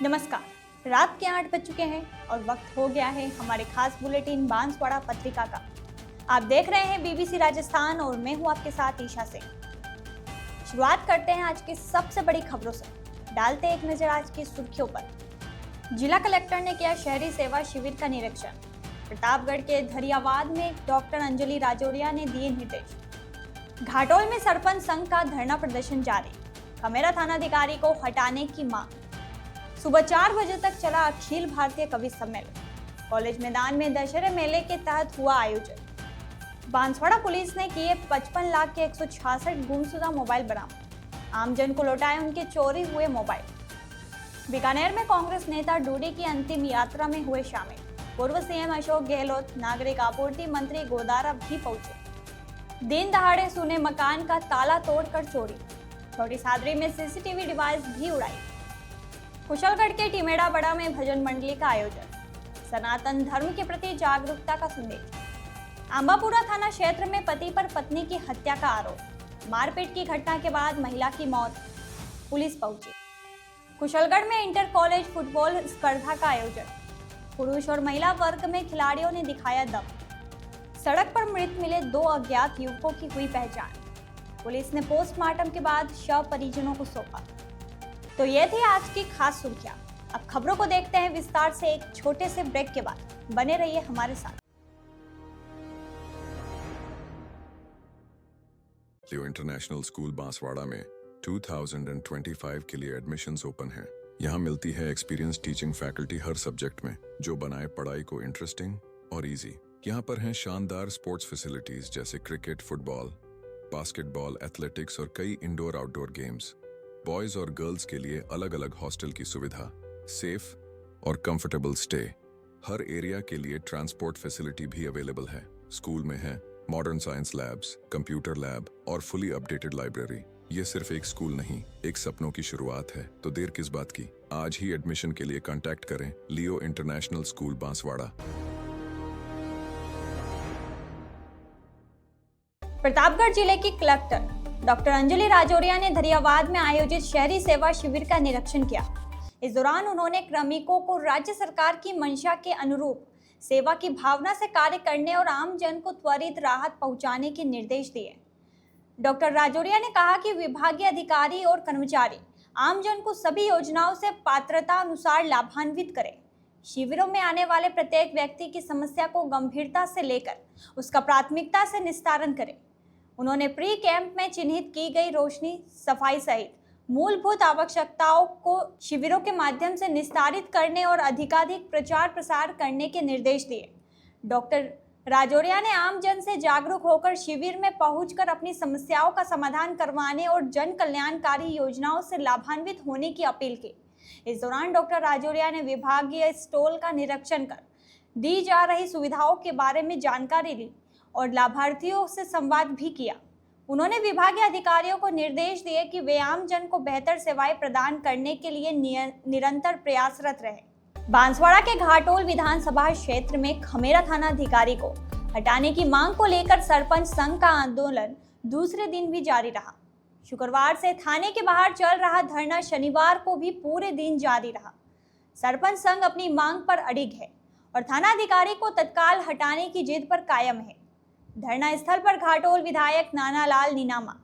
नमस्कार। रात के 8 बज चुके हैं और वक्त हो गया है हमारे खास बुलेटिन बांसवाड़ा पत्रिका का। आप देख रहे हैं बीबीसी राजस्थान और मैं हूं आपके साथ ईशा से। शुरुआत करते हैं आज की सबसे बड़ी खबरों से। डालते एक नजर आज की सुर्खियों पर। जिला कलेक्टर ने किया शहरी सेवा शिविर का निरीक्षण। प्रतापगढ़ के धरियावाद में डॉक्टर अंजलि राजौरिया ने दिए निर्देश। घाटोल में सरपंच संघ का धरना प्रदर्शन जारी। खमेरा थानाधिकारी को हटाने की मांग। सुबह 4 बजे तक चला अखिल भारतीय कवि सम्मेलन। कॉलेज मैदान में दशहरे मेले के तहत हुआ आयोजन। बांसवाड़ा पुलिस ने किए 55 लाख के 166 गुमशुदा मोबाइल बरामद। आमजन को लौटाए उनके चोरी हुए मोबाइल। बीकानेर में कांग्रेस नेता डूडी की अंतिम यात्रा में हुए शामिल। पूर्व सीएम अशोक गहलोत, नागरिक आपूर्ति मंत्री गोदारा भी पहुंचे। दिन दहाड़े सुने मकान का ताला तोड़कर चोरी। छोटी सादरी में सीसीटीवी डिवाइस भी उड़ाई। कुशलगढ़ के टिमेड़ा बड़ा में भजन मंडली का आयोजन। सनातन धर्म के प्रति जागरूकता का संदेश। आंबापुरा थाना क्षेत्र में पति पर पत्नी की हत्या का आरोप। मारपीट की घटना के बाद महिला की मौत। पुलिस पहुंची। कुशलगढ़ में इंटर कॉलेज फुटबॉल स्पर्धा का आयोजन। पुरुष और महिला वर्ग में खिलाड़ियों ने दिखाया दम। सड़क पर मृत मिले 2 अज्ञात युवकों की हुई पहचान। पुलिस ने पोस्टमार्टम के बाद शव परिजनों को सौंपा। तो ये थी आज की खास सुर्खियां। अब खबरों को देखते हैं विस्तार से एक छोटे से ब्रेक के बाद। बने रहिए हमारे साथ। लियो इंटरनेशनल स्कूल बांसवाड़ा में 2025 के लिए एडमिशन्स ओपन हैं। यहाँ मिलती है एक्सपीरियंस टीचिंग फैकल्टी हर सब्जेक्ट में, जो बनाए पढ़ाई को इंटरेस्टिंग और इजी। यहाँ पर हैं शानदार स्पोर्ट्स फैसिलिटीज जैसे क्रिकेट, फुटबॉल, बास्केटबॉल, एथलेटिक्स और कई इंडोर आउटडोर गेम्स। बॉयज और गर्ल्स के लिए अलग अलग हॉस्टल की सुविधा, सेफ और कंफर्टेबल स्टे। हर एरिया के लिए ट्रांसपोर्ट फैसिलिटी भी अवेलेबल है। स्कूल में है modern science labs, computer lab और फुली अपडेटेड लाइब्रेरी। ये सिर्फ एक स्कूल नहीं, एक सपनों की शुरुआत है। तो देर किस बात की, आज ही एडमिशन के लिए कांटेक्ट करें लियो इंटरनेशनल स्कूल बांसवाड़ा। प्रतापगढ़ जिले की कलेक्टर डॉक्टर अंजलि राजौरिया ने धरियावाद में आयोजित शहरी सेवा शिविर का निरीक्षण किया। इस दौरान उन्होंने क्रमिकों को राज्य सरकार की मंशा के अनुरूप सेवा की भावना से कार्य करने और आम जन को त्वरित राहत पहुंचाने के निर्देश दिए। डॉक्टर राजौरिया ने कहा कि विभागीय अधिकारी और कर्मचारी आम जन को सभी योजनाओं से पात्रता अनुसार लाभान्वित करें। शिविरों में आने वाले प्रत्येक व्यक्ति की समस्या को गंभीरता से लेकर उसका प्राथमिकता से निस्तारण करें। उन्होंने प्री कैंप में चिन्हित की गई रोशनी, सफाई सहित मूलभूत आवश्यकताओं को शिविरों के माध्यम से निस्तारित करने और अधिकाधिक प्रचार प्रसार करने के निर्देश दिए। डॉक्टर राजौरिया ने आम जन से जागरूक होकर शिविर में पहुंचकर अपनी समस्याओं का समाधान करवाने और जन कल्याणकारी योजनाओं से लाभान्वित होने की अपील की। इस दौरान डॉक्टर राजौरिया ने विभागीय स्टॉल का निरीक्षण कर दी जा रही सुविधाओं के बारे में जानकारी ली और लाभार्थियों से संवाद भी किया। उन्होंने विभागीय अधिकारियों को निर्देश दिए कि वे आम जन को बेहतर सेवाएं प्रदान करने के लिए निरंतर प्रयासरत रहे। बांसवाड़ा के घाटोल विधानसभा क्षेत्र में खमेरा थानाधिकारी को हटाने की मांग को लेकर सरपंच संघ का आंदोलन दूसरे दिन भी जारी रहा। शुक्रवार से थाने के बाहर चल रहा धरना शनिवार को भी पूरे दिन जारी रहा। सरपंच संघ अपनी मांग पर अड़िग है और थानाधिकारी को तत्काल हटाने की जिद पर कायम है। धरना स्थल पर घाटोल विधायक नानालाल नीनामा,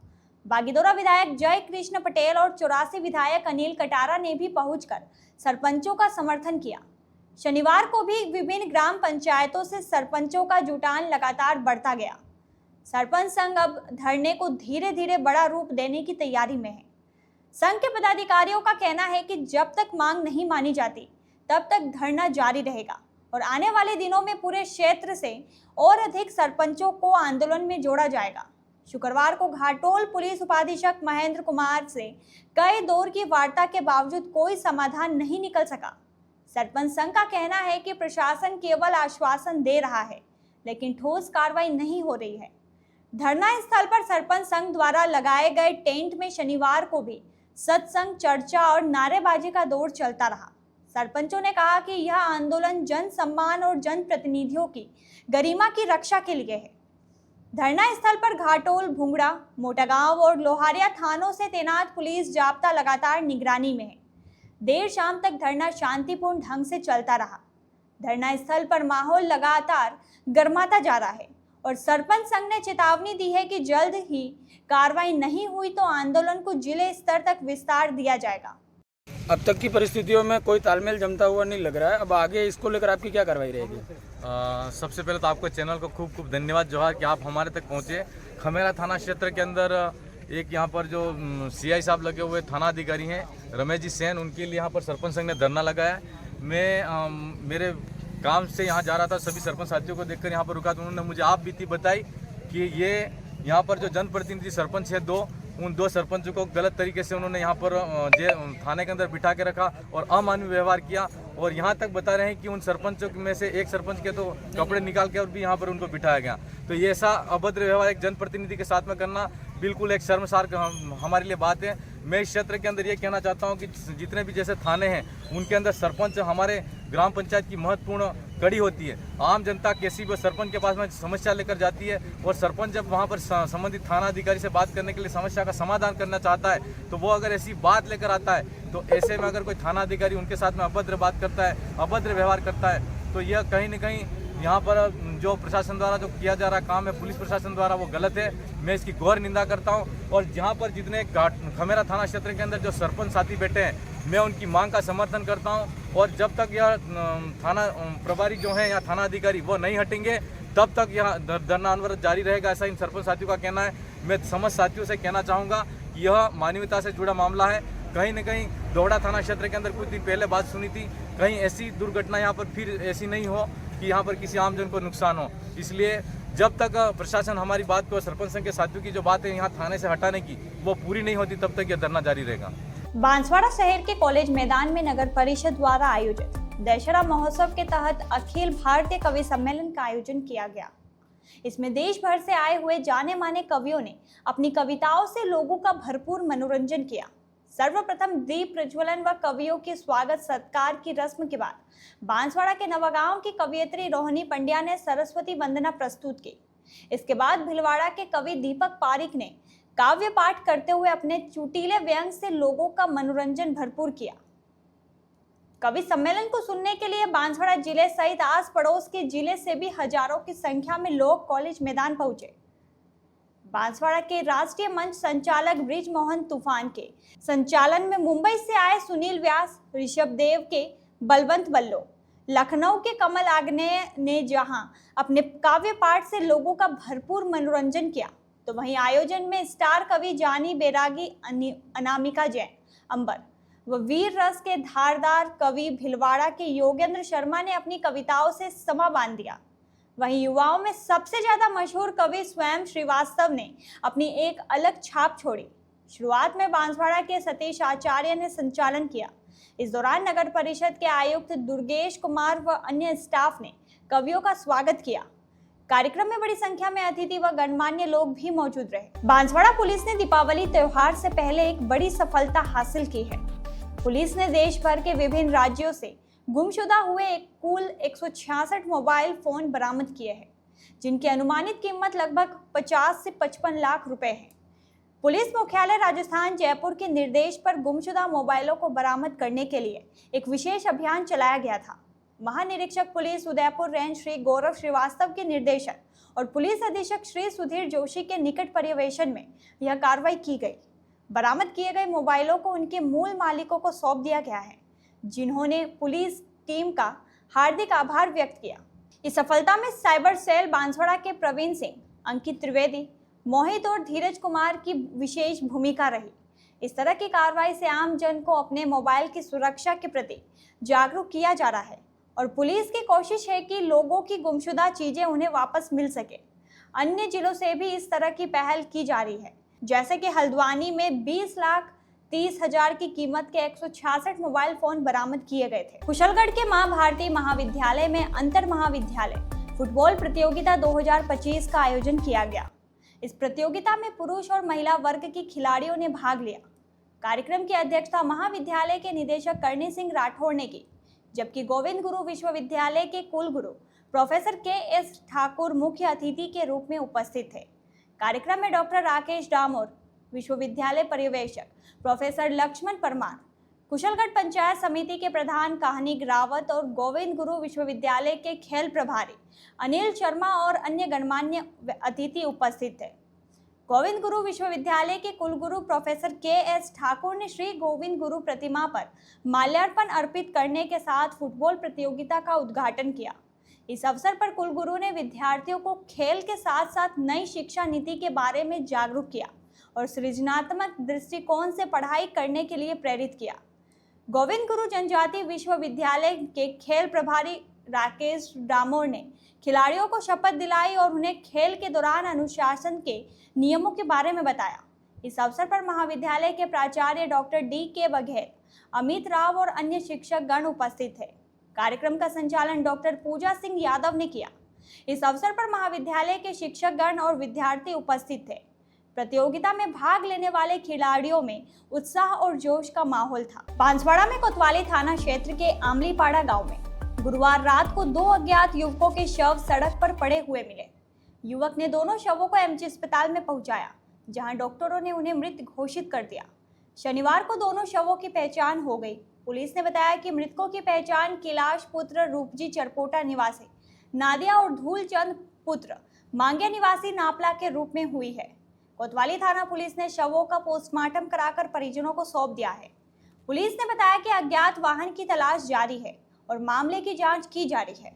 बागीदोरा विधायक जय कृष्ण पटेल और 84 विधायक अनिल कटारा ने भी पहुंचकर सरपंचों का समर्थन किया। शनिवार को भी विभिन्न ग्राम पंचायतों से सरपंचों का जुटान लगातार बढ़ता गया। सरपंच संघ अब धरने को धीरे धीरे बड़ा रूप देने की तैयारी में है। संघ के पदाधिकारियों का कहना है कि जब तक मांग नहीं मानी जाती तब तक धरना जारी रहेगा और आने वाले दिनों में पूरे क्षेत्र से और अधिक सरपंचों को आंदोलन में जोड़ा जाएगा। शुक्रवार को घाटोल पुलिस उपाधीक्षक महेंद्र कुमार से कई दौर की वार्ता के बावजूद कोई समाधान नहीं निकल सका। सरपंच संघ का कहना है कि प्रशासन केवल आश्वासन दे रहा है, लेकिन ठोस कार्रवाई नहीं हो रही है। धरना स्थल पर सरपंच संघ द्वारा लगाए गए टेंट में शनिवार को भी सत्संग, चर्चा और नारेबाजी का दौर चलता रहा। सरपंचों ने कहा कि यह आंदोलन जन सम्मान और जन प्रतिनिधियों की गरिमा की रक्षा के लिए है। धरना स्थल पर घाटोल, भुंगड़ा, मोटागांव और लोहारिया थानों से तैनात पुलिस जाब्ता लगातार निगरानी में है। देर शाम तक धरना शांतिपूर्ण ढंग से चलता रहा। धरना स्थल पर माहौल लगातार गर्माता जा रहा है और सरपंच संघ ने चेतावनी दी है कि जल्द ही कार्रवाई नहीं हुई तो आंदोलन को जिले स्तर तक विस्तार दिया जाएगा। अब तक की परिस्थितियों में कोई तालमेल जमता हुआ नहीं लग रहा है। अब आगे इसको लेकर आपकी क्या कार्रवाई रहेगी? सबसे पहले तो आपको चैनल को खूब खूब धन्यवाद जोहार कि आप हमारे तक पहुँचे। खमेरा थाना क्षेत्र के अंदर एक यहाँ पर जो सीआई साहब लगे हुए थाना अधिकारी हैं रमेश जी सेन, उनके लिए यहाँ पर सरपंच संघ ने धरना लगाया। मैं मेरे काम से यहाँ जा रहा था, सभी सरपंच साथियों को देखकर यहाँ पर रुका तो उन्होंने मुझे आप बीती बताई कि ये यहाँ पर जो जनप्रतिनिधि सरपंच है उन दो सरपंचों को गलत तरीके से उन्होंने यहाँ पर थाने के अंदर बिठा के रखा और अमानवीय व्यवहार किया। और यहाँ तक बता रहे हैं कि उन सरपंचों में से एक सरपंच के तो कपड़े निकाल के और भी यहाँ पर उनको बिठाया गया। तो ये ऐसा अभद्र व्यवहार एक जनप्रतिनिधि के साथ में करना बिल्कुल एक शर्मसार हमारे लिए बात है। मैं इस क्षेत्र के अंदर ये कहना चाहता हूँ कि जितने भी जैसे थाने हैं उनके अंदर सरपंच हमारे ग्राम पंचायत की महत्वपूर्ण कड़ी होती है। आम जनता किसी भी सरपंच के पास में समस्या लेकर जाती है और सरपंच जब वहाँ पर संबंधित थाना अधिकारी से बात करने के लिए समस्या का समाधान करना चाहता है तो वो अगर ऐसी बात लेकर आता है तो ऐसे में अगर कोई थाना अधिकारी उनके साथ में अभद्र बात करता है, अभद्र व्यवहार करता है तो यह कहीं न कहीं यहाँ पर जो प्रशासन द्वारा जो किया जा रहा काम है, पुलिस प्रशासन द्वारा, वो गलत है। मैं इसकी घोर निंदा करता हूँ। और जहाँ पर जितने खमेरा थाना क्षेत्र के अंदर जो सरपंच साथी बैठे हैं मैं उनकी मांग का समर्थन करता हूँ और जब तक यह थाना प्रभारी जो हैं या थाना अधिकारी वो नहीं हटेंगे तब तक यह धरना अनवरत जारी रहेगा, ऐसा इन सरपंच साथियों का कहना है। मैं समस्त साथियों से कहना चाहूँगा कि यह मानवीयता से जुड़ा मामला है। कहीं न कहीं दोहड़ा थाना क्षेत्र के अंदर कुछ दिन पहले बात सुनी थी, कहीं ऐसी दुर्घटना यहाँ पर फिर ऐसी नहीं हो कि यहाँ पर किसी आमजन को नुकसान हो। इसलिए जब तक प्रशासन हमारी बात को, सरपंच संघ के साथियों की जो बात है यहाँ थाने से हटाने की, वो पूरी नहीं होती तब तक यह धरना जारी रहेगा। बांसवाड़ा शहर के कॉलेज मैदान में नगर परिषद द्वारा आयोजित दशहरा महोत्सव के तहत अखिल भारतीय कवि सम्मेलन का आयोजन किया गया। इसमें देश भर से आए हुए जाने माने कवियों ने अपनी कविताओं से लोगों का भरपूर मनोरंजन किया। सर्वप्रथम दीप प्रज्वलन व कवियों के स्वागत सत्कार की रस्म के बाद बांसवाड़ा के नवागांव की कवियत्री रोहिणी पंड्या ने सरस्वती वंदना प्रस्तुत की। इसके बाद भिलवाड़ा के कवि दीपक पारिक ने काव्य पाठ करते हुए अपने चुटीले व्यंग से लोगों का मनोरंजन भरपूर किया। कवि सम्मेलन को सुनने के लिए बांसवाड़ा जिले सहित आस पड़ोस के जिले से भी हजारों की संख्या में लोग कॉलेज मैदान पहुंचे। बांसवाड़ा के राष्ट्रीय मंच संचालक ब्रिज मोहन तूफान के संचालन में मुंबई से आए सुनील व्यास, ऋषभ देव के बलवंत बल्लो, लखनऊ के कमल आग्नेय ने जहां अपने काव्य पाठ से लोगों का भरपूर मनोरंजन किया तो वहीं आयोजन में स्टार कवि जानी बैरागी, अनामिका जैन, अंबर व वीर रस के धारदार कवि भिलवाड़ा के योगेंद्र शर्मा ने अपनी कविताओं से समा बांध दिया। वहीं युवाओं में सबसे ज्यादा मशहूर कवि स्वयं श्रीवास्तव ने अपनी एक अलग छाप छोड़ी। शुरुआत में बांसवाड़ा के सतीश आचार्य ने संचालन किया। इस दौरान नगर परिषद के आयुक्त दुर्गेश कुमार व अन्य स्टाफ ने कवियों का स्वागत किया। कार्यक्रम में बड़ी संख्या में अतिथि व गणमान्य लोग भी मौजूद रहे। बांसवाड़ा पुलिस ने दीपावली त्योहार से पहले एक बड़ी सफलता हासिल की है। पुलिस ने देश भर के विभिन्न राज्यों से गुमशुदा हुए कुल 166 मोबाइल फोन बरामद किए हैं, जिनकी अनुमानित कीमत लगभग 50 से 55 लाख रुपए है। पुलिस मुख्यालय राजस्थान जयपुर के निर्देश पर गुमशुदा मोबाइलों को बरामद करने के लिए एक विशेष अभियान चलाया गया था। महानिरीक्षक पुलिस उदयपुर रेंज श्री गौरव श्रीवास्तव के निर्देशन और पुलिस अधीक्षक श्री सुधीर जोशी के निकट पर्यवेक्षण में यह कार्रवाई की गई। बरामद किए गए मोबाइलों को उनके मूल मालिकों को सौंप दिया गया है, जिन्होंने पुलिस टीम का हार्दिक आभार व्यक्त किया। इस सफलता में साइबर सेल बांसवाड़ा के प्रवीण सिंह, अंकित त्रिवेदी, मोहित और धीरज कुमार की विशेष भूमिका रही। इस तरह की कार्रवाई से आम जन को अपने मोबाइल की सुरक्षा के प्रति जागरूक किया जा रहा है और पुलिस की कोशिश है कि लोगों की गुमशुदा चीजें उन्हें वापस मिल सके। अन्य जिलों से भी इस तरह की पहल की जा रही है, जैसे कि हल्द्वानी में 20,30,000 की कीमत के 166 मोबाइल फोन बरामद किए गए थे। कुशलगढ़ के मां भारती महाविद्यालय में अंतर महाविद्यालय फुटबॉल प्रतियोगिता 2025 का आयोजन किया गया। इस प्रतियोगिता में पुरुष और महिला वर्ग की खिलाड़ियों ने भाग लिया। कार्यक्रम की अध्यक्षता महाविद्यालय के निदेशक करणी सिंह राठौड़ ने की, जबकि गोविंद गुरु विश्वविद्यालय के कुलगुरु प्रोफेसर KS ठाकुर मुख्य अतिथि के रूप में उपस्थित थे। कार्यक्रम में डॉक्टर राकेश डामोर, विश्वविद्यालय पर्यवेक्षक प्रोफेसर लक्ष्मण परमार, कुशलगढ़ पंचायत समिति के प्रधान कहानी रावत और गोविंद गुरु विश्वविद्यालय के खेल प्रभारी अनिल शर्मा और अन्य गणमान्य अतिथि उपस्थित थे। गोविंद गुरु विश्वविद्यालय के कुलगुरु प्रोफेसर के.एस. ठाकुर ने श्री गोविंद गुरु प्रतिमा पर माल्यार्पण अर्पित करने के साथ फुटबॉल प्रतियोगिता का उद्घाटन किया। इस अवसर पर कुलगुरु ने विद्यार्थियों को खेल के साथ साथ नई शिक्षा नीति के बारे में जागरूक किया और सृजनात्मक दृष्टिकोण से पढ़ाई करने के लिए प्रेरित किया। गोविंद गुरु जनजाति विश्वविद्यालय के खेल प्रभारी राकेश डामोर ने खिलाड़ियों को शपथ दिलाई और उन्हें खेल के दौरान अनुशासन के नियमों के बारे में बताया। इस अवसर पर महाविद्यालय के प्राचार्य डॉक्टर डी.के. बघेल, अमित राव और अन्य शिक्षक गण उपस्थित थे। कार्यक्रम का संचालन डॉक्टर पूजा सिंह यादव ने किया। इस अवसर पर महाविद्यालय के शिक्षक गण और विद्यार्थी उपस्थित थे। प्रतियोगिता में भाग लेने वाले खिलाड़ियों में उत्साह और जोश का माहौल था। बांसवाड़ा में कोतवाली थाना क्षेत्र के आमलीपाड़ा गांव में गुरुवार रात को 2 अज्ञात युवकों के शव सड़क पर पड़े हुए मिले। युवक ने दोनों शवों को एमजी अस्पताल में पहुंचाया, जहां डॉक्टरों ने उन्हें मृत घोषित कर दिया। शनिवार को दोनों शवों की पहचान हो गई। पुलिस ने बताया कि मृतकों की पहचान कैलाश पुत्र रूपजी चरपोटा निवासी नादिया और धूलचंद पुत्र मांग्या निवासी नापला के रूप में हुई है। कोतवाली थाना पुलिस ने शवों का पोस्टमार्टम कराकर परिजनों को सौंप दिया है। पुलिस ने बताया कि अज्ञात वाहन की तलाश जारी है और मामले की जांच की जा रही है।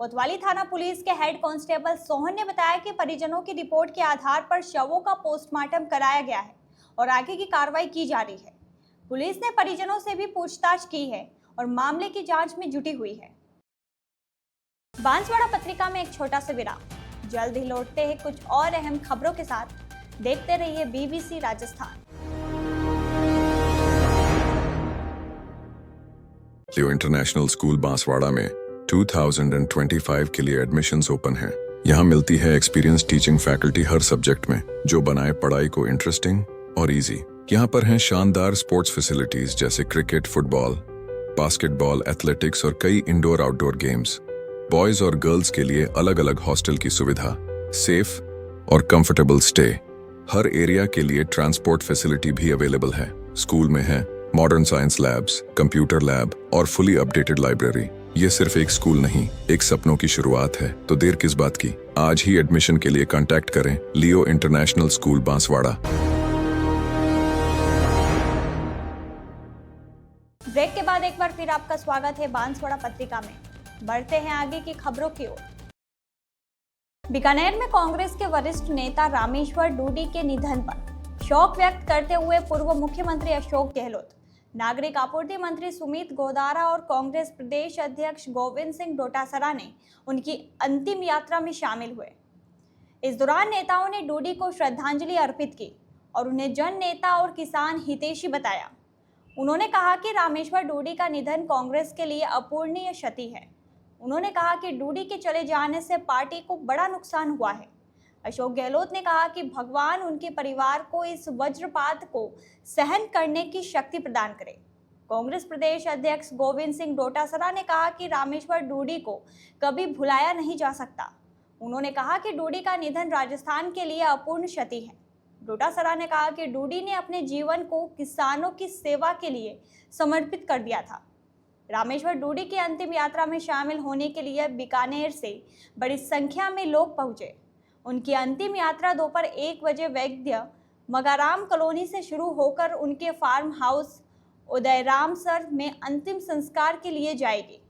कोतवाली थाना पुलिस के हेड कांस्टेबल सोहन ने बताया कि परिजनों की रिपोर्ट के आधार पर शवों का पोस्टमार्टम कराया गया है और आगे की कार्रवाई की जा रही है। पुलिस ने परिजनों से भी पूछताछ की है और मामले की जांच में जुटी हुई है। बांसवाड़ा पत्रिका में एक छोटा सा विराम। जल्द ही लौटते हैं कुछ और अहम खबरों के साथ। देखते रहिए BBC राजस्थान। लियो इंटरनेशनल स्कूल बांसवाड़ा में 2025 के लिए एडमिशन्स ओपन हैं। यहाँ मिलती है एक्सपीरियंस टीचिंग फैकल्टी हर सब्जेक्ट में, जो बनाए पढ़ाई को इंटरेस्टिंग और इजी। यहाँ पर हैं शानदार स्पोर्ट्स फैसिलिटीज जैसे क्रिकेट, फुटबॉल, बास्केटबॉल, एथलेटिक्स और कई इंडोर आउटडोर गेम्स। बॉयज और गर्ल्स के लिए अलग अलग हॉस्टल की सुविधा, सेफ और कंफर्टेबल स्टे। हर एरिया के लिए ट्रांसपोर्ट फैसिलिटी भी अवेलेबल है। स्कूल में है modern science labs, computer lab और फुली अपडेटेड लाइब्रेरी। ये सिर्फ एक स्कूल नहीं, एक सपनों की शुरुआत है। तो देर किस बात की, आज ही एडमिशन के लिए कांटेक्ट करें लियो इंटरनेशनल स्कूल बांसवाड़ा। ब्रेक के बाद एक बार फिर आपका स्वागत है बांसवाड़ा पत्रिका में। बढ़ते हैं आगे की खबरों की ओर। बीकानेर में कांग्रेस के वरिष्ठ नेता रामेश्वर डूडी के निधन पर शोक व्यक्त करते हुए पूर्व मुख्यमंत्री अशोक गहलोत, नागरिक आपूर्ति मंत्री सुमित गोदारा और कांग्रेस प्रदेश अध्यक्ष गोविंद सिंह डोटासरा ने उनकी अंतिम यात्रा में शामिल हुए। इस दौरान नेताओं ने डूडी को श्रद्धांजलि अर्पित की और उन्हें जन नेता और किसान हितैषी बताया। उन्होंने कहा कि रामेश्वर डूडी का निधन कांग्रेस के लिए अपूरणीय क्षति है। उन्होंने कहा कि डूडी के चले जाने से पार्टी को बड़ा नुकसान हुआ है। अशोक गहलोत ने कहा कि भगवान उनके परिवार को इस वज्रपात को सहन करने की शक्ति प्रदान करे। कांग्रेस प्रदेश अध्यक्ष गोविंद सिंह डोटासरा ने कहा कि रामेश्वर डूडी को कभी भुलाया नहीं जा सकता। उन्होंने कहा कि डूडी का निधन राजस्थान के लिए अपूर्ण क्षति है। डोटासरा ने कहा कि डूडी ने अपने जीवन को किसानों की सेवा के लिए समर्पित कर दिया था। रामेश्वर डूडी की अंतिम यात्रा में शामिल होने के लिए बीकानेर से बड़ी संख्या में लोग पहुंचे। उनकी अंतिम यात्रा दोपहर 1 बजे वैद्य मगाराम कॉलोनी से शुरू होकर उनके फार्म हाउस उदयरामसर में अंतिम संस्कार के लिए जाएगी।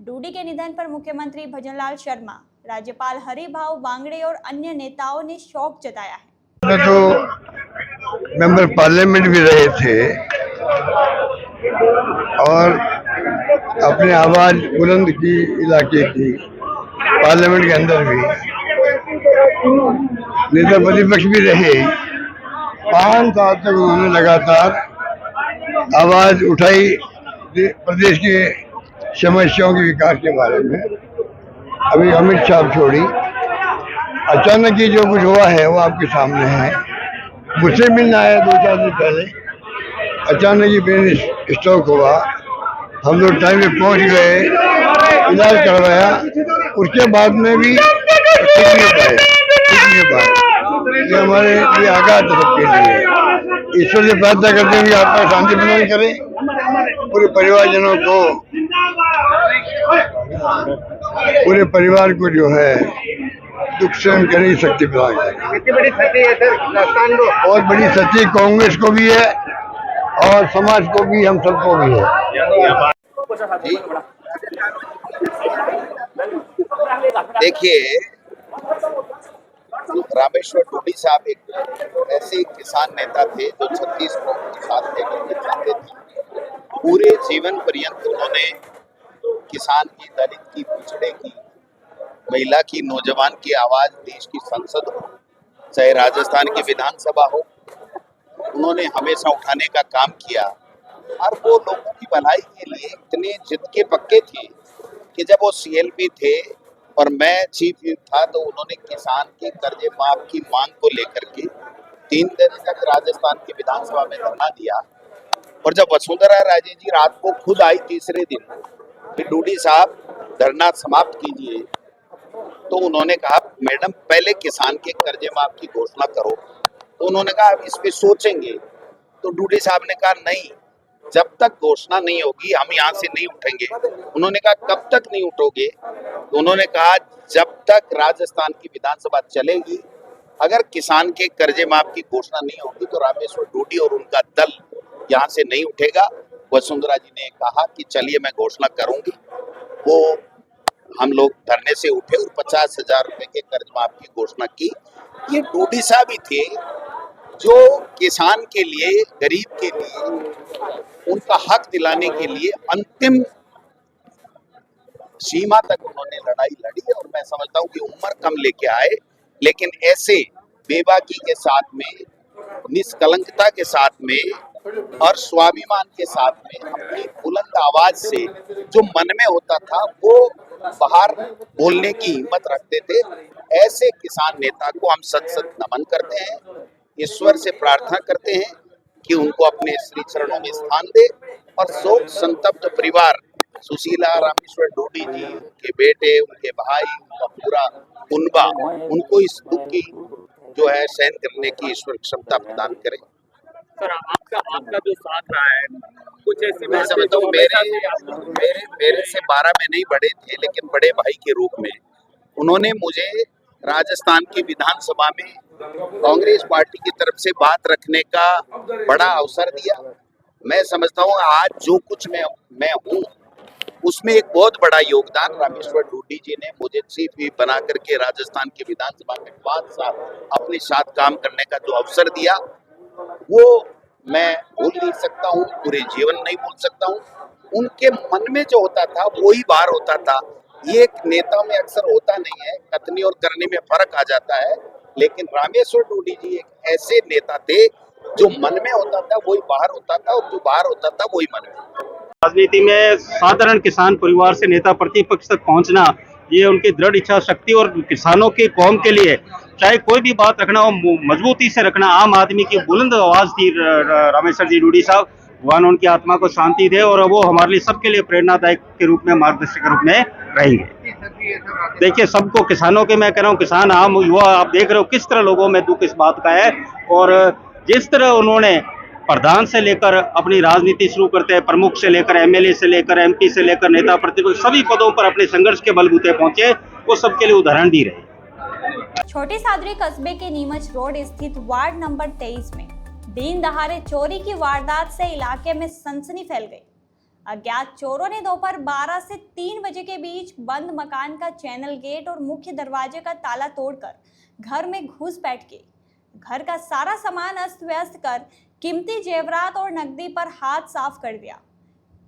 डूडी के निधन पर मुख्यमंत्री भजनलाल शर्मा, राज्यपाल हरिभाऊ बांगड़े और अन्य नेताओं ने शोक जताया है। तो मेंबर पार्लियामेंट भी रहे थे और अपने आवाज बुलंद की इलाके की, पार्लियामेंट के अंदर भी नेता प्रतिपक्ष भी रहे। 5 साल तक उन्होंने लगातार आवाज उठाई प्रदेश के समस्याओं के विकास के बारे में। अभी अमित शाह छोड़ी, अचानक ही जो कुछ हुआ है वो आपके सामने है। मुझसे मिलना आया 2-4 दिन पहले, अचानक ही ब्रेन स्ट्रोक हुआ। हम लोग टाइम पे पहुंच गए, इलाज करवाया, उसके बाद में भी ठीक नहीं पाए। ये हमारे लिए आघात है सबके लिए। ईश्वर से प्रार्थना करते हैं कि आपका शांति प्रदान करें पूरे परिवारजनों को, पूरे परिवार को जो है दुख सहन कर नहीं सकती विधायक। कितनी बड़ी क्षति है सर राजस्थान को? बहुत बड़ी क्षति कांग्रेस को भी है और समाज को भी, हम सबको भी है। देखिए, रामेश्वर डूडी साहब एक ऐसे किसान नेता थे जो छत्तीस को साथ लेकर के चलते थे। पूरे जीवन पर्यंत उन्होंने किसान की, दलित की, पिछड़े की, महिला की, नौजवान की आवाज देश की संसद हो, चाहे राजस्थान की विधानसभा हो, उन्होंने हमेशा उठाने का काम किया। और वो लोगों की भलाई के लिए इतने जिद के पक्के थे कि जब वो CLP थे और मैं चीफ व्हिप था तो उन्होंने किसान के कर्जे माफ की मांग को लेकर के 3 दिन तक राजस्थान की विधानसभा में धरना दिया। और जब वसुंधरा राजे जी रात को खुद आई तीसरे दिन कि डूडी साहब धरना समाप्त कीजिए, तो उन्होंने कहा मैडम पहले किसान के कर्जे माफ की घोषणा करो। तो उन्होंने कहा अब इस पे सोचेंगे। तो डूडी साहब ने कहा नहीं, जब तक घोषणा नहीं होगी हम यहाँ से नहीं उठेंगे। उन्होंने कहा कब तक नहीं उठोगे? तो उन्होंने कहा जब तक राजस्थान की विधानसभा चलेगी, अगर किसान के कर्जे माफ की घोषणा नहीं होगी तो रामेश्वर डूडी और उनका दल यहाँ से नहीं उठेगा। वसुंधरा जी ने कहा कि चलिए मैं घोषणा करूंगी। वो हम लोग धरने से उठे और 50,000 रुपए के कर्ज माफ की घोषणा की। ये डूडी साहब ही थे जो किसान के लिए, गरीब के लिए, उनका हक दिलाने के लिए अंतिम सीमा तक उन्होंने लड़ाई लड़ी। और मैं समझता हूँ कि उम्र कम लेके आए, लेकिन ऐसे बेबाकी के साथ में, निष्कलंकता के साथ में और स्वाभिमान के साथ में अपनी बुलंद आवाज से जो मन में होता था वो बाहर बोलने की हिम्मत रखते थे। ऐसे किसान नेता को हम सत सत नमन करते हैं, ईश्वर से प्रार्थना करते हैं कि उनको अपने श्री चरणों में स्थान दे। और शोक संतप्त परिवार सुशीला रामेश्वर डूडी जी, उनके बेटे, उनके भाई, उनका पूरा कुनबा, उनको इस दुख की जो है सहन करने की ईश्वर क्षमता प्रदान करे। सर आपका जो साथ रहा है, कुछ ऐसी मैं समझता हूँ मेरे से 12 में नहीं बड़े थे, लेकिन बड़े भाई के रूप में उन्होंने मुझे राजस्थान की विधानसभा में कांग्रेस पार्टी की तरफ से बात रखने का बड़ा अवसर दिया। मैं समझता हूँ आज जो कुछ मैं हूँ उसमें एक बहुत बड़ा योगदान रामेश्वर डूडी जी ने मुझे चीफ व्हिप बना करके राजस्थान की विधानसभा में 5 साल अपने साथ काम करने का जो अवसर दिया, वो मैं भूल नहीं सकता हूँ, पूरे जीवन नहीं भूल सकता हूँ। उनके मन में जो होता था वही बाहर होता था। ये एक नेता में अक्सर होता नहीं है, कथनी और करने में फर्क आ जाता है, लेकिन रामेश्वर डूडी जी एक ऐसे नेता थे जो मन में होता था वही बाहर होता था और जो बाहर होता था वही मन में। राजनीति में साधारण किसान परिवार से नेता प्रतिपक्ष तक पहुंचना, ये उनकी दृढ़ इच्छा शक्ति और किसानों की कौम के लिए चाहे कोई भी बात रखना हो मजबूती से रखना, आम आदमी की बुलंद आवाज थी रामेश्वर जी डूडी साहब। भगवान उनकी आत्मा को शांति दे और वो हमारे लिए सबके लिए प्रेरणादायक के रूप में, मार्गदर्शक के रूप में रहेंगे। देखिए सबको, किसानों के, मैं कह रहा हूँ किसान, आम युवा, आप देख रहे हो किस तरह लोगों में दुख इस बात का है। और जिस तरह उन्होंने प्रधान से लेकर अपनी राजनीति शुरू करते हैं, प्रमुख से लेकर MLA से लेकर MP से लेकर नेता प्रतिपक्ष सभी पदों पर अपने संघर्ष के बलबूते पहुंचे, वो सबके लिए उदाहरण भी रहे। छोटी सादरी कस्बे के नीमच रोड स्थित वार्ड नंबर 23 में दिन दहाड़े चोरी की वारदात से इलाके में सनसनी फैल गई। अज्ञात चोरों ने दोपहर 12 से 3 बजे के बीच बंद मकान का चैनल गेट और मुख्य दरवाजे का ताला तोड़कर घर में घुस बैठ के घर का सारा सामान अस्त व्यस्त कर कीमती जेवरात और नकदी पर हाथ साफ कर दिया।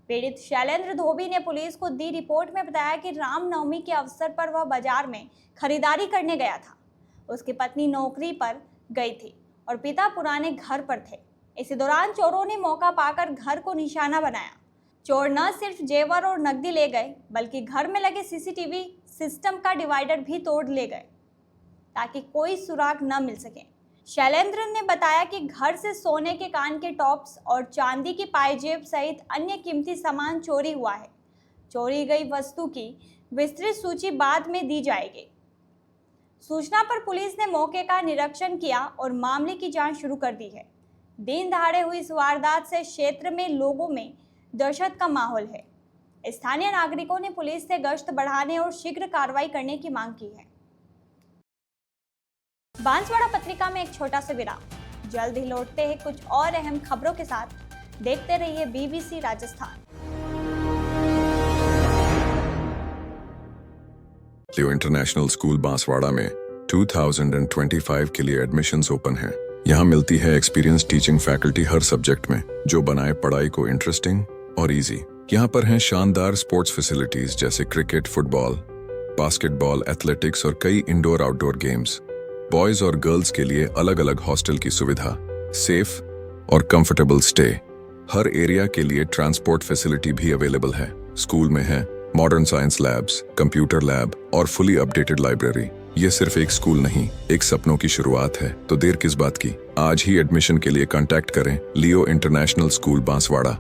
पीड़ित शैलेंद्र धोबी ने पुलिस को दी रिपोर्ट में बताया कि रामनवमी के अवसर पर वह बाजार में खरीदारी करने गया था। उसकी पत्नी नौकरी पर गई थी और पिता पुराने घर पर थे। इसी दौरान चोरों ने मौका पाकर घर को निशाना बनाया। चोर न सिर्फ जेवर और नकदी ले गए बल्कि घर में लगे CCTV सिस्टम का डिवाइडर भी तोड़ ले गए ताकि कोई सुराग न मिल सके। शैलेंद्र ने बताया कि घर से सोने के कान के टॉप्स और चांदी की पायजेब सहित अन्य कीमती सामान चोरी हुआ है। चोरी गई वस्तु की विस्तृत सूची बाद में दी जाएगी। सूचना पर पुलिस ने मौके का निरीक्षण किया और मामले की जांच शुरू कर दी है। दिन दहाड़े हुई इस वारदात से क्षेत्र में लोगों में दहशत का माहौल है। स्थानीय नागरिकों ने पुलिस से गश्त बढ़ाने और शीघ्र कार्रवाई करने की मांग की है। बांसवाड़ा पत्रिका में एक छोटा सा विराम। जल्द ही लौटते हैं कुछ और अहम खबरों के साथ। देखते रहिए BBC राजस्थान। लियो इंटरनेशनल स्कूल बांसवाड़ा में 2025 के लिए एडमिशन्स ओपन हैं। यहाँ मिलती है एक्सपीरियंस टीचिंग फैकल्टी हर सब्जेक्ट में, जो बनाए पढ़ाई को इंटरेस्टिंग और इजी। यहाँ पर हैं शानदार स्पोर्ट्स फैसिलिटीज जैसे क्रिकेट, फुटबॉल, बास्केटबॉल, एथलेटिक्स और कई इंडोर आउटडोर गेम्स। बॉयज और गर्ल्स के लिए अलग अलग हॉस्टल की सुविधा, सेफ और कंफर्टेबल स्टे। हर एरिया के लिए ट्रांसपोर्ट फैसिलिटी भी अवेलेबल है। स्कूल में है modern science labs, computer lab और फुली अपडेटेड लाइब्रेरी। ये सिर्फ एक स्कूल नहीं, एक सपनों की शुरुआत है। तो देर किस बात की, आज ही एडमिशन के लिए कांटेक्ट करें लियो इंटरनेशनल स्कूल बांसवाड़ा।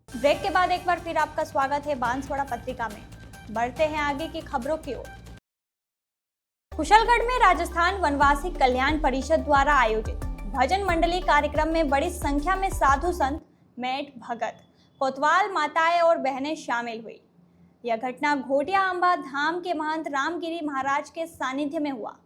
ब्रेक के बाद एक बार फिर आपका स्वागत है बांसवाड़ा पत्रिका में। बढ़ते हैं आगे की खबरों की ओर। कुशलगढ़ में राजस्थान वनवासी कल्याण परिषद द्वारा आयोजित भजन मंडली कार्यक्रम में बड़ी संख्या में साधु संत, मेट, भगत, कोतवाल माताएं और बहनें शामिल हुई। यह घटना घोटिया आंबा धाम के महंत रामगिरी महाराज के सानिध्य में हुआ।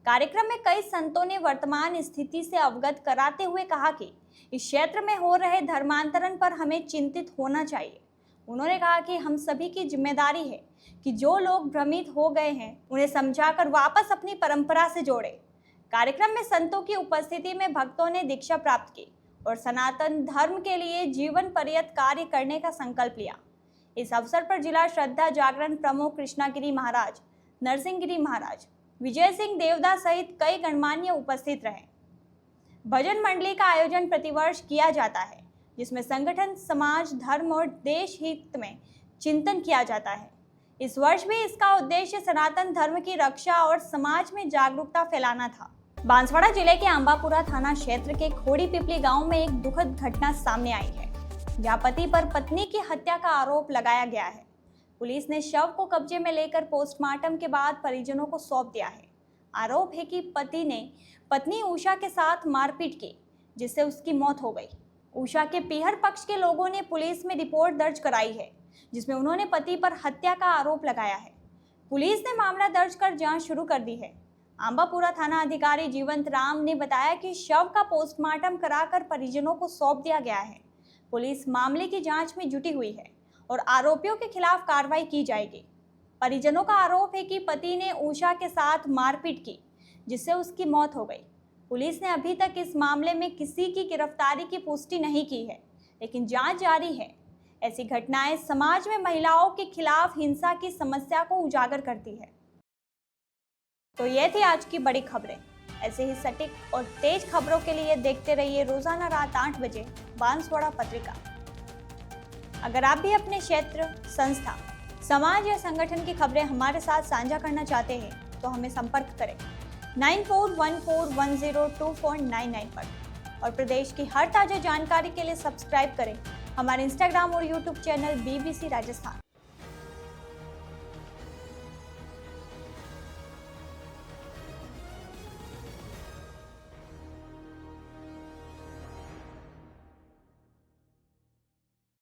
कार्यक्रम में कई संतों ने वर्तमान स्थिति से अवगत कराते हुए कहा कि इस क्षेत्र में हो रहे धर्मांतरण पर हमें चिंतित होना चाहिए। उन्होंने कहा कि हम सभी की जिम्मेदारी है कि जो लोग भ्रमित हो गए हैं उन्हें समझाकर वापस अपनी परंपरा से जोड़े। कार्यक्रम में संतों की उपस्थिति में भक्तों ने दीक्षा प्राप्त की और सनातन धर्म के लिए जीवन पर्यंत कार्य करने का संकल्प लिया। इस अवसर पर जिला श्रद्धा जागरण प्रमुख कृष्णागिरी महाराज, नरसिंहगिरी महाराज, विजय सिंह देवदा सहित कई गणमान्य उपस्थित रहे। भजन मंडली का आयोजन प्रतिवर्ष किया जाता है, जिसमें संगठन, समाज, धर्म और देश हित में चिंतन किया जाता है। इस वर्ष भी इसका उद्देश्य सनातन धर्म की रक्षा और समाज में जागरूकता फैलाना था। बांसवाड़ा जिले के अंबापुरा थाना क्षेत्र के खोड़ी पिपली गांव में एक दुखद घटना सामने आई है, जहां पति पर पत्नी की हत्या का आरोप लगाया गया है। पुलिस ने शव को कब्जे में लेकर पोस्टमार्टम के बाद परिजनों को सौंप दिया है। आरोप है कि पति ने पत्नी उषा के साथ मारपीट की, जिससे उसकी मौत हो गई। उषा के पीहर पक्ष के लोगों ने पुलिस में रिपोर्ट दर्ज कराई है, जिसमें उन्होंने पति पर हत्या का आरोप लगाया है। पुलिस ने मामला दर्ज कर जांच शुरू कर दी है। आंबापुरा थाना अधिकारी जीवंत राम ने बताया कि शव का पोस्टमार्टम कराकर परिजनों को सौंप दिया गया है। पुलिस मामले की जांच में जुटी हुई है और आरोपियों के खिलाफ कार्रवाई की जाएगी। परिजनों का आरोप है कि पति ने उषा के साथ मारपीट की, जिससे उसकी मौत हो गई। पुलिस ने अभी तक इस मामले में किसी की गिरफ्तारी की पुष्टि नहीं की है, लेकिन जांच जारी है। ऐसी घटनाएं समाज में महिलाओं के खिलाफ हिंसा की समस्या को उजागर करती है। तो ये थी आज की बड़ी खबरें। ऐसे ही सटीक और तेज खबरों के लिए देखते रहिए रोजाना रात 8 बजे बांसवाड़ा पत्रिका। अगर आप भी अपने क्षेत्र, संस्था, समाज या संगठन की खबरें हमारे साथ साझा करना चाहते हैं तो हमें संपर्क करें 9414102499 पर। और प्रदेश की हर ताजा जानकारी के लिए सब्सक्राइब करें हमारे इंस्टाग्राम और यूट्यूब चैनल BBC राजस्थान।